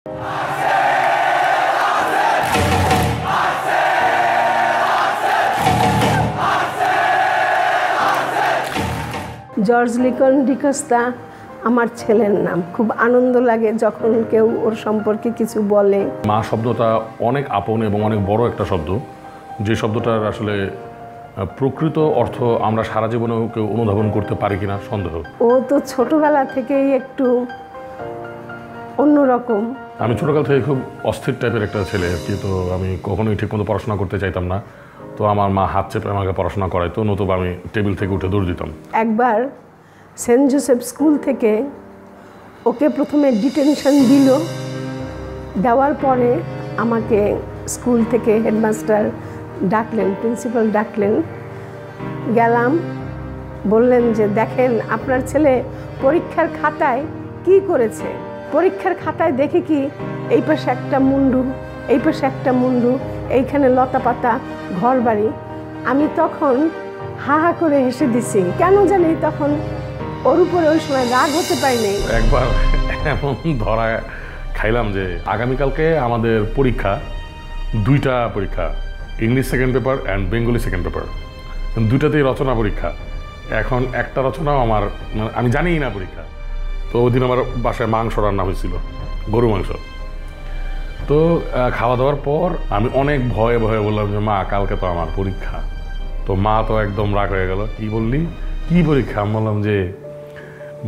George Likhon ডিকোস্তা আমার ছেলের নাম। খুব আনন্দ লাগে যখন কেউ ওর সম্পর্কে কিছু বলে। মা শব্দটা অনেক আপন এবং অনেক বড় একটা শব্দ, যে শব্দটার আসলে প্রকৃত অর্থ আমরা সারা জীবনেও কেউ অনুধাবন করতে পারি কিনা সন্দেহ। ও তো ছোটবেলা থেকেই একটু অন্যরকম। আমি ছোটকাল থেকে খুব অস্থির টাইপের একটা ছেলে আর কি, তো আমি কখনোই ঠিকমতো পড়াশোনা করতে চাইতাম না। তো আমার মা হাত চেপে আমাকে পড়াশোনা করাইতো, নতুবা আমি টেবিল থেকে উঠে দৌড় দিতাম। একবার সেন্ট জোসেফ স্কুল থেকে ওকে প্রথমে ডিটেনশন দিল, দেওয়ার পরে আমাকে স্কুল থেকে হেডমাস্টার ডাকলেন, প্রিন্সিপাল ডাকলেন। গেলাম, বললেন যে দেখেন আপনার ছেলে পরীক্ষার খাতায় কি করেছে। পরীক্ষার খাতায় দেখে কি এই পাশে একটা মুন্ডু, এই পাশে একটা মুন্ডু, এইখানে লতা পাতা, ঘর বাড়ি। আমি তখন হা হা করে হেসে দিছি, কেন জানি তখন ওর উপরে ওই সময় রাগ হতে পারিনি। একবার এমন ধরা খাইলাম যে আগামীকালকে আমাদের পরীক্ষা, দুইটা পরীক্ষা, English second paper and Bengali second paper, দুইটাতেই রচনা পরীক্ষা। এখন একটা রচনাও আমার আমি জানিই না পরীক্ষা। তো ওই দিন আমার বাসায় মাংস রান্না হয়েছিল, গরু মাংস। তো খাওয়া দাওয়ার পর আমি অনেক ভয়ে ভয়ে বললাম যে মা কালকে তো আমার পরীক্ষা। তো মা তো একদম রাগ হয়ে গেল, কি বললি, কি পরীক্ষা? আমি বললাম যে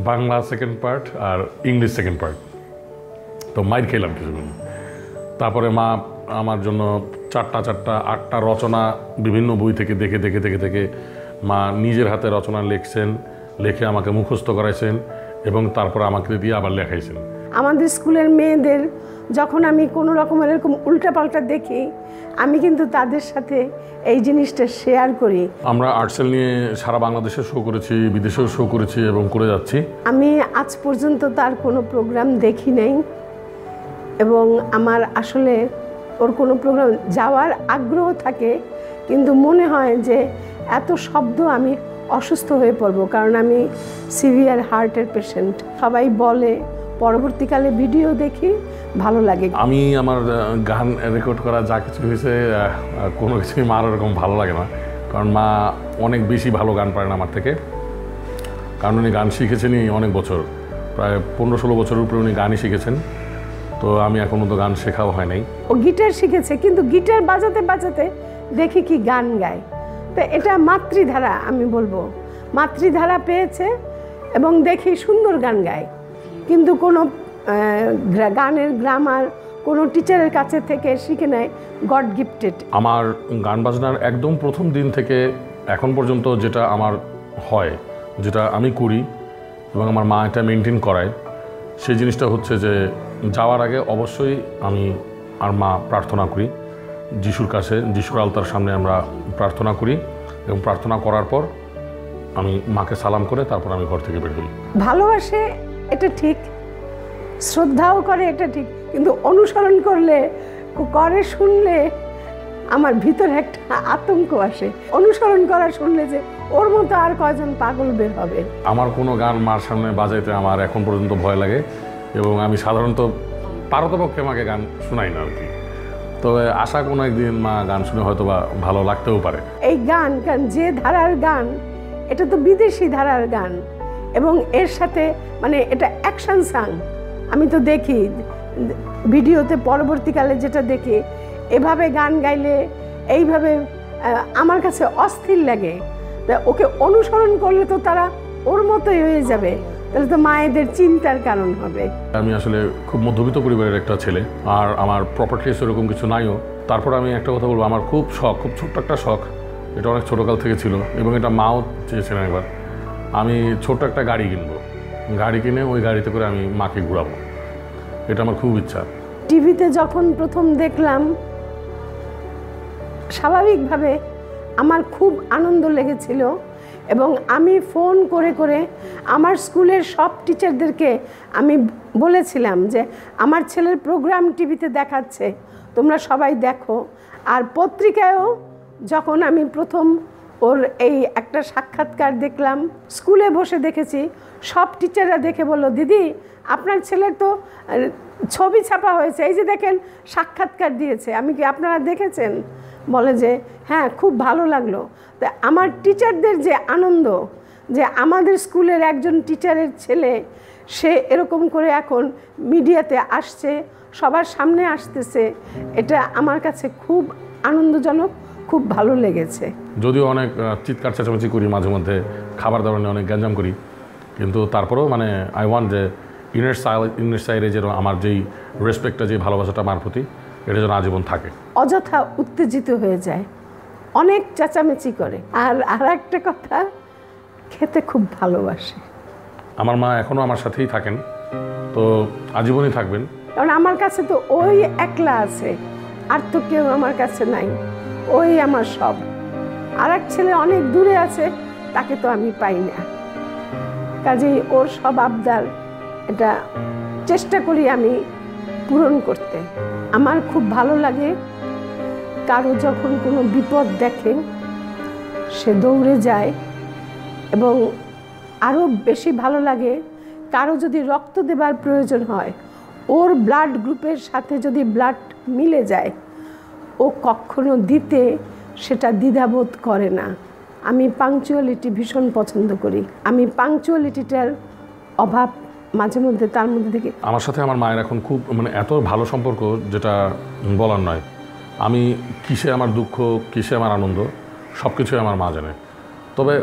বাংলা সেকেন্ড পার্ট আর ইংলিশ সেকেন্ড পার্ট। তো মাইর খেলাম কিছুদিন। তারপরে মা আমার জন্য চারটা 8টা রচনা বিভিন্ন বই থেকে দেখে দেখে দেখে দেখে মা নিজের হাতে রচনা লিখছেন, লিখে আমাকে মুখস্থ করাইছেন এবং তারপর আমাকে দিয়ে আবার লেখাইছেন। আমাদের স্কুলের মেয়েদের যখন আমি কোনো রকমের এরকম উল্টাপাল্টা দেখি, আমি কিন্তু তাদের সাথে এই জিনিসটা শেয়ার করি। আমরা আর্টসেল নিয়ে সারা বাংলাদেশে শো করেছি, বিদেশেও শো করেছি এবং করে যাচ্ছি। আমি আজ পর্যন্ত তার কোনো প্রোগ্রাম দেখি নাই এবং আমার আসলে ওর কোনো প্রোগ্রাম যাওয়ার আগ্রহ থাকে, কিন্তু মনে হয় যে এত শব্দ আমি অসুস্থ হয়ে পড়বো, কারণ আমি সিভিয়ার হার্টের পেশেন্ট। সবাই বলে, পরবর্তীকালে ভিডিও দেখি ভালো লাগে। আমি আমার গান রেকর্ড করা যা কিছু হয়েছে কোনো কিছুই মার ওরকম ভালো লাগে না, কারণ মা অনেক বেশি ভালো গান পারেন আমার থেকে। কারণ উনি গান শিখেছেনই অনেক বছর, প্রায় 15-16 বছরের উপরে উনি গানই শিখেছেন। তো আমি এখনও তো গান শেখাও হয় নাই। ও গিটার শিখেছে, কিন্তু গিটার বাজাতে বাজাতে দেখি কি গান গায়। তো এটা মাতৃধারা, আমি বলবো মাতৃধারা পেয়েছে এবং দেখি সুন্দর গান গায়, কিন্তু কোনো গানের গ্রামার কোনো টিচারের কাছে থেকে শিখে নেয়, গড গিফটেড। আমার গান বাজনার একদম প্রথম দিন থেকে এখন পর্যন্ত যেটা আমার হয়, যেটা আমি করি এবং আমার মা এটা মেনটেন করায়, সেই জিনিসটা হচ্ছে যে যাওয়ার আগে অবশ্যই আমি আর মা প্রার্থনা করি যিশুর কাছে, যিশুর আলতার সামনে আমরা প্রার্থনা করি এবং প্রার্থনা করার পর আমি মাকে সালাম করে তারপর আমি ঘর থেকে বের হই। ভালোবাসে এটা ঠিক, শ্রদ্ধাও করে এটা ঠিক, কিন্তু অনুসরণ করলে শুনলে আমার ভিতরে একটা আতঙ্ক আসে। অনুসরণ করা শুনলে যে ওর মতো আর কয়জন পাগল বের হবে। আমার কোনো গান মার সামনে বাজাইতে আমার এখন পর্যন্ত ভয় লাগে এবং আমি সাধারণত পারতপক্ষে মাকে গান শোনাই না আর কি। তবে আশা কোনো একদিন মা গান শুনে হয়তো বা ভালো লাগতেও পারে। এই গান, কারণ যে ধারার গান, এটা তো বিদেশি ধারার গান এবং এর সাথে মানে এটা অ্যাকশন সাং। আমি তো দেখি ভিডিওতে, পরবর্তীকালে যেটা দেখি, এভাবে গান গাইলে এইভাবে আমার কাছে অস্থির লাগে। ওকে অনুসরণ করলে তো তারা ওর মতোই হয়ে যাবে, তাহলে তো মায়েদের চিন্তার কারণ হবে। আমি আসলে খুব মধ্যবিত্ত পরিবারের একটা ছেলে, আর আমার প্রপার্টিস এরকম কিছু নাইও। তারপর আমি একটা কথা বলবো, আমার খুব শখ, খুব ছোট্ট একটা শখ, এটা অনেক ছোটোকাল থেকে ছিল এবং এটা মাও চেয়েছিলেন একবার, আমি ছোট্ট একটা গাড়ি কিনবো। গাড়ি কিনে ওই গাড়িতে করে আমি মাকে ঘুরাবো, এটা আমার খুব ইচ্ছা। টিভিতে যখন প্রথম দেখলাম, স্বাভাবিকভাবে আমার খুব আনন্দ লেগেছিল এবং আমি ফোন করে করে আমার স্কুলের সব টিচারদেরকে আমি বলেছিলাম যে আমার ছেলের প্রোগ্রাম টিভিতে দেখাচ্ছে, তোমরা সবাই দেখো। আর পত্রিকায়ও যখন আমি প্রথম ওর এই একটা সাক্ষাৎকার দেখলাম, স্কুলে বসে দেখেছি, সব টিচাররা দেখে বলল, দিদি আপনার ছেলের তো ছবি ছাপা হয়েছে, এই যে দেখেন সাক্ষাৎকার দিয়েছে, আমি কি আপনারা দেখেছেন? বলে যে হ্যাঁ খুব ভালো লাগলো। তো আমার টিচারদের যে আনন্দ যে আমাদের স্কুলের একজন টিচারের ছেলে সে এরকম করে এখন মিডিয়াতে আসছে, সবার সামনে আসতেছে, এটা আমার কাছে খুব আনন্দজনক, খুব ভালো লেগেছে। যদিও অনেক চিৎকার চেঁচামেচি করি, মাঝে মধ্যে খাবার দাবার নিয়ে অনেক গ্যাঞ্জাম করি, কিন্তু তারপরেও মানে আই ওয়ান্ট যে ইনার সাইডে যেন আমার যেই রেসপেক্টটা, যে ভালোবাসাটা আমার প্রতি, এটা যেন আজীবন থাকে। অযথা উত্তেজিত হয়ে যায়, অনেক চেঁচামেচি করে। আর একটা কথা, খেতে খুব ভালোবাসে। আমার মা এখনও আমার সাথেই থাকেন, তো আজীবনই থাকবেন, কারণ আমার কাছে তো ওই একলা আছে, আর তো কেউ আমার কাছে নাই, ওই আমার সব। আর এক ছেলে অনেক দূরে আছে, তাকে তো আমি পাই না, কাজেই ওর সব আবদার এটা চেষ্টা করি আমি পূরণ করতে। আমার খুব ভালো লাগে কারো যখন কোনো বিপদ দেখে সে দৌড়ে যায়, এবং আরও বেশি ভালো লাগে কারো যদি রক্ত দেবার প্রয়োজন হয়, ওর ব্লাড গ্রুপের সাথে যদি ব্লাড মিলে যায়, ও কখনো দিতে সেটা দ্বিধাবোধ করে না। আমি পাংচুয়ালিটি ভীষণ পছন্দ করি। আমি পাংচুয়ালিটিটার অভাব মাঝে মধ্যে তার মধ্যে থেকে। আমার সাথে আমার মায়ের এখন খুব মানে এত ভালো সম্পর্ক যেটা বলার নয়। আমি কিসে আমার দুঃখ, কিসে আমার আনন্দ, সব কিছুই আমার মা জানে। তবে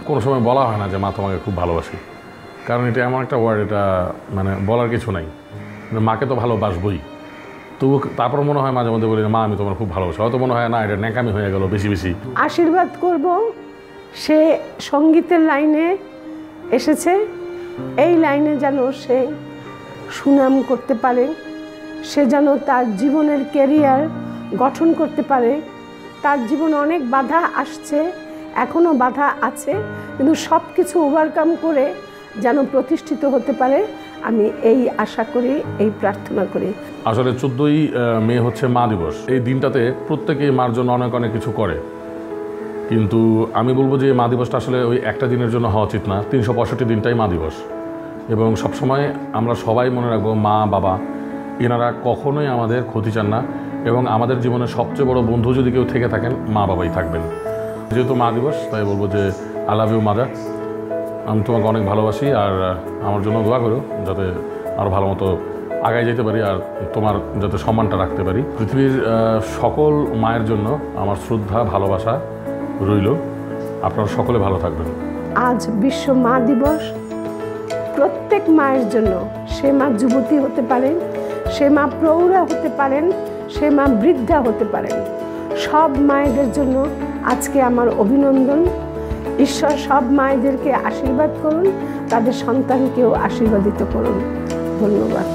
কোনো সময় বলা হয় না যে মা তোমাকে খুব ভালোবাসি, কারণ এটা এমন একটা ওয়ার্ড, এটা মানে বলার কিছু নাই। মাকে তো ভালোবাসবই, তবু তারপর মনে হয় মাঝে মধ্যে বলি মা আমি তোমার খুব ভালোবাসি, হয়তো মনে হয় না এটা ন্যাকামি হয়ে গেল বেশি বেশি। আশীর্বাদ করব, সে সঙ্গীতের লাইনে এসেছে, এই লাইনে যেন সে সুনাম করতে পারে, সে যেন তার জীবনের ক্যারিয়ার গঠন করতে পারে। তার জীবনে অনেক বাধা আসছে, এখনও বাধা আছে, কিন্তু সব কিছু ওভারকাম করে যেন প্রতিষ্ঠিত হতে পারে, আমি এই আশা করি, এই প্রার্থনা করি। আসলে 14ই মে হচ্ছে মা দিবস। এই দিনটাতে প্রত্যেকেই মার জন্য অনেক অনেক কিছু করে, কিন্তু আমি বলবো যে মা দিবসটা আসলে ওই একটা দিনের জন্য হওয়া উচিত না, 365 দিনটাই মা দিবস। এবং সবসময় আমরা সবাই মনে রাখবো মা বাবা এনারা কখনোই আমাদের ক্ষতি চান না, এবং আমাদের জীবনের সবচেয়ে বড় বন্ধু যদি কেউ থেকে থাকেন মা বাবাই থাকবেন। যেহেতু মা দিবস তাই বলবো যে আই লাভ ইউ মাদার, আমি তোমাকে অনেক ভালোবাসি, আর আমার জন্য দোয়া করো যাতে আরও ভালো মতো আগায় যেতে পারি, আর তোমার যাতে সম্মানটা রাখতে পারি। পৃথিবীর সকল মায়ের জন্য আমার শ্রদ্ধা ভালোবাসা রইল। আপনারা সকলে ভালো থাকবেন। আজ বিশ্ব মা দিবস। প্রত্যেক মায়ের জন্য, সে মা যুবতী হতে পারেন, সে মা প্রৌঢ়া হতে পারেন, সে মা বৃদ্ধা হতে পারেন, সব মায়েদের জন্য আজকে আমার অভিনন্দন। ঈশ্বর সব মায়েদেরকে আশীর্বাদ করুন, তাদের সন্তানকেও আশীর্বাদিত করুন। ধন্যবাদ।